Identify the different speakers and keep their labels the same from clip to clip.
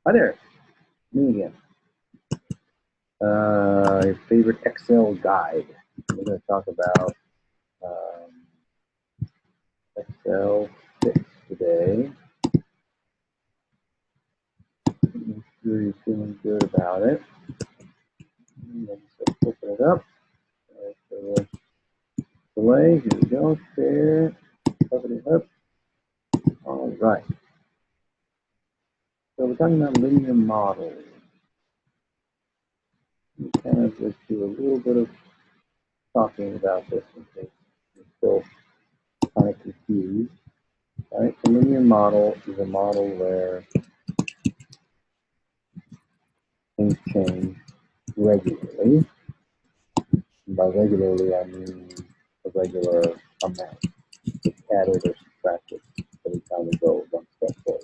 Speaker 1: Hi there, me again. Your favorite Excel guide. We're going to talk about Excel 6 today. Make sure you're feeling good about it. Let's open it up. Right, delay. Here we go. Share. Open it up. All right. So we're talking about linear models. We kind of just do a little bit of talking about this in case you're still kind of confused. All right, a linear model is a model where things change regularly. And by regularly, I mean a regular amount. It's added or subtracted every time we go one step forward.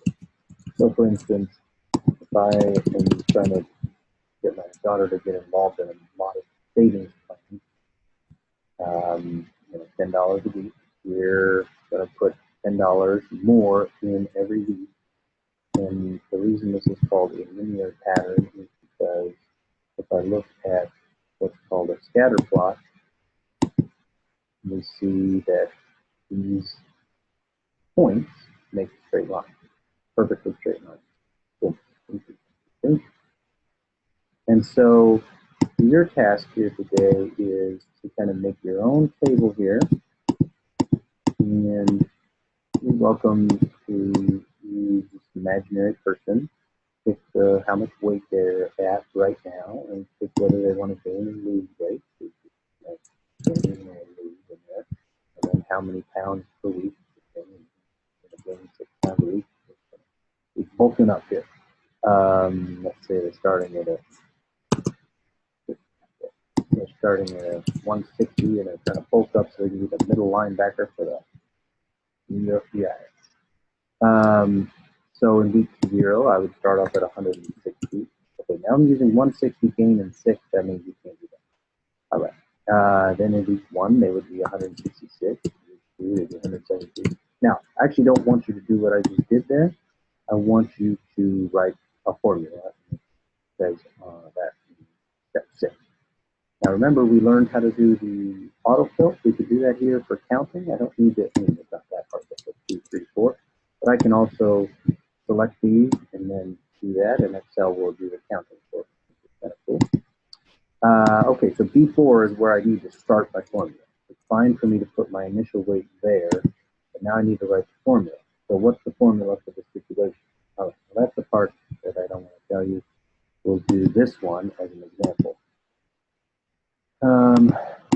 Speaker 1: So, for instance, if I am trying to get my daughter to get involved in a modest savings plan, $10 a week, we're going to put $10 more in every week. And the reason this is called a linear pattern is because if I look at what's called a scatter plot, we see that these points make a straight line, perfectly straight line. And so your task here today is to kind of make your own table here, and you're welcome to use this imaginary person, pick how much weight they're at right now, and pick whether they want to gain or lose weight. Gain or lose in there, and then how many pounds per week. Gain 6 pounds a week. It's bulking up here. Let's say they're starting at 160, and they're trying to bulk up so they can be the middle linebacker for the New York Giants. So in week 0, I would start off at 160. Okay, now I'm using 160 gain in 6. That means you can't do that. All right. Then in week 1, they would be 166. Week 2, they'd be 172. Now, I actually don't want you to do what I just did there. I want you to write a formula that says that step 6. Now remember, we learned how to do the autofill. We could do that here for counting. I don't need to, it's not that hard, that's 2, 3, 4. But I can also select these and then do that, and Excel will do the counting for it. That's cool. Okay, so B4 is where I need to start my formula. It's fine for me to put my initial weight there, but now I need to write the formula. So what's the formula for this situation? All right, well, that's the part that I don't want to tell you. We'll do this one as an example. I'm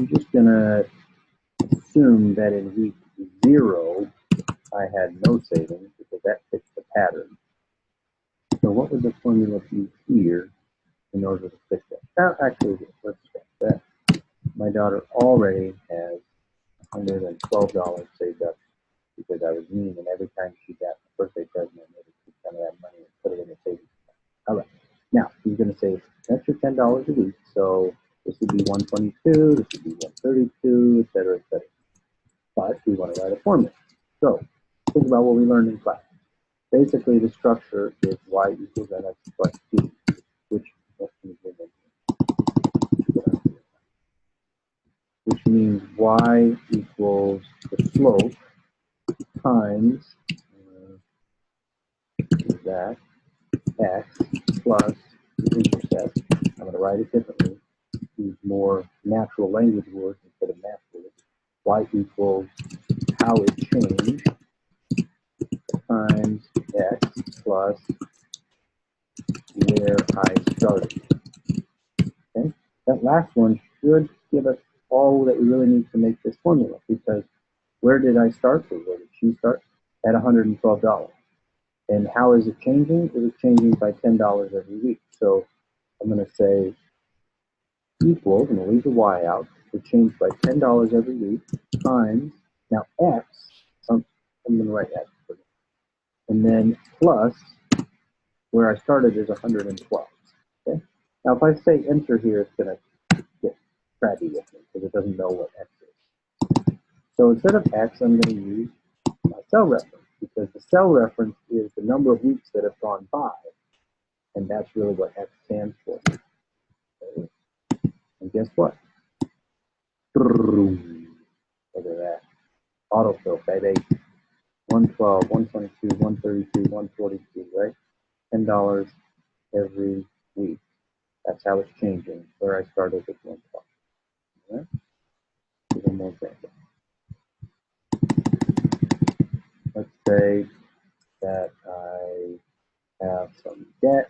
Speaker 1: just going to assume that in week 0, I had no savings because that fits the pattern. So what would the formula be here in order to fix that? Now, actually, let's check that. My daughter already has $112 saved up because I was mean, and every time she got a birthday present, I made her keep some of that money and put it in a savings account. All right. Now, she's going to save an extra $10 a week, so this would be 122, this would be 132, et cetera, et cetera. But we want to write a formula. So think about what we learned in class. Basically, the structure is y equals nx plus 2, which means y equals the slope times that x plus the intercept. I'm going to write it differently. Use more natural language words instead of math words. Y equals how it changed times x plus where I started. Okay, that last one should give us all that we really need to make this formula, because where did I start? Or where did she start? At $112. And how is it changing? It is changing by $10 every week. So I'm going to say equals, and we'll leave the y out, it changed by $10 every week times, now x, I'm going to write x for this, and then plus where I started is 112. Okay. Now if I say enter here, it's going to get crabby with me because it doesn't know what x is. So instead of x, I'm going to use my cell reference, because the cell reference is the number of weeks that have gone by. And that's really what X stands for. Okay. And guess what? Look at that. Autofill, baby. 112, 122, 132, 142, right? $10 every week. That's how it's changing, where I started with 112. Right? One more example. Let's say that I have some debt.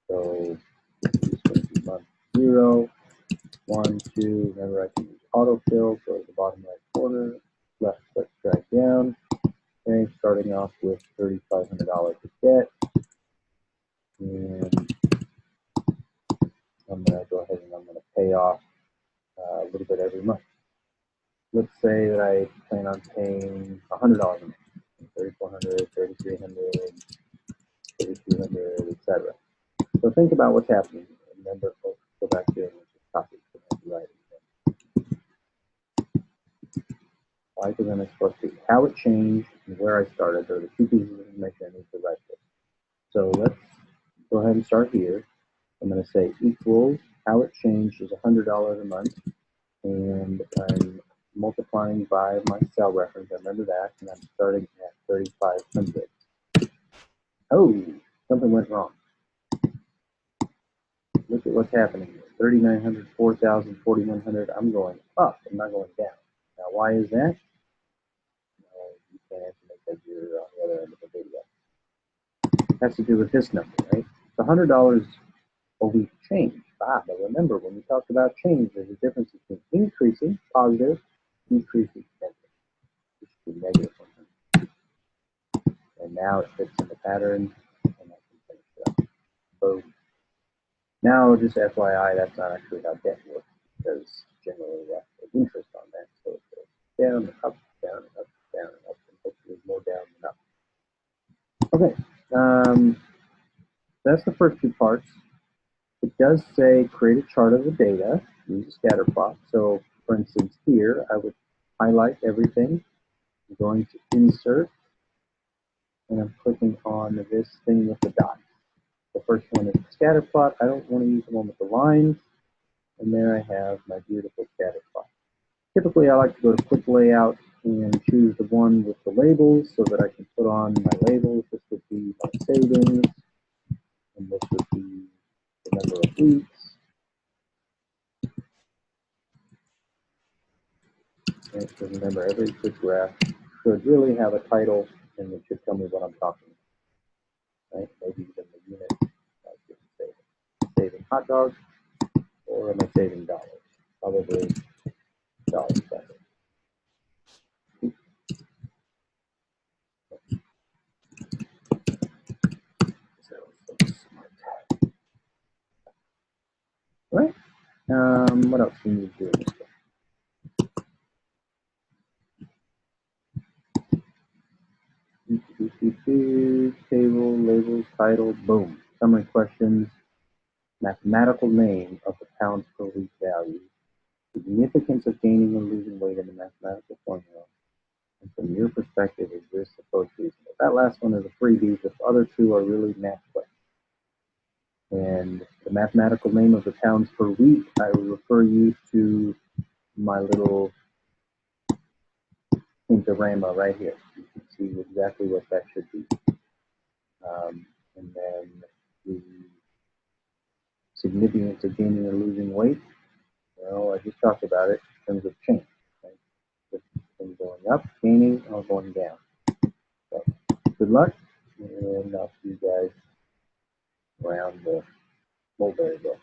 Speaker 1: So this is going to be month 0, 1, 2. Remember, I can use autofill. Go to the bottom right corner, left click, drag down. Okay, starting off with $3,500 of debt. And I'm going to go ahead and I'm going to pay off a little bit every month. Let's say that I plan on paying $100 a month, $3,400, $3,300, $3,200, etc. So think about what's happening. Remember, folks, go back here and just copy it. Right. Y to the next plus b. How it changed and where I started are the two pieces of information I need to write this. So let's go ahead and start here. I'm going to say equals how it changed is $100 a month, and I'm multiplying by my cell reference. I remember that, and I'm starting at 3,500. Oh, something went wrong. Look at what's happening here. 3,900, 4,000, 4,100. I'm going up. I'm not going down. Now, why is that? You can't answer me because you're on the other end of the video. It has to do with this number, right? The $100 a week change. But remember, when we talked about change, there's a difference between increasing, positive, decreasing, negative. It should be negative 100. And now it fits in the pattern, and I can finish it up. Boom. Now, just FYI, that's not actually how debt works, because generally there's interest on that. So it goes down and up, down and up, down and up, and hopefully more down than up. Okay, that's the first two parts. It does say create a chart of the data, use a scatter plot. So for instance here, I would highlight everything. I'm going to insert, and I'm clicking on this thing with the dots. The first one is the scatter plot. I don't want to use the one with the lines. And there I have my beautiful scatter plot. Typically, I like to go to quick layout and choose the one with the labels so that I can put on my labels. This would be my savings, and this would be the number of weeks. And so remember, every good graph should really have a title, and it should tell me what I'm talking about. Right? Maybe even the unit. Saving hot dogs, or am I saving dollars? Probably dollars better. Right? What else can you do in this one? Table, labels, title, boom. Summary questions, mathematical name of the pounds per week value, significance of gaining or losing weight in the mathematical formula, and from your perspective, is this approach reasonable? That last one is a freebie. The other two are really math questions. And the mathematical name of the pounds per week, I will refer you to my little hinterama right here. You can see exactly what that should be. And then the significance of gaining or losing weight, well, I just talked about it in terms of change. Right? If things going up, gaining, or going down. So good luck, and I'll see you guys around the mulberry bush.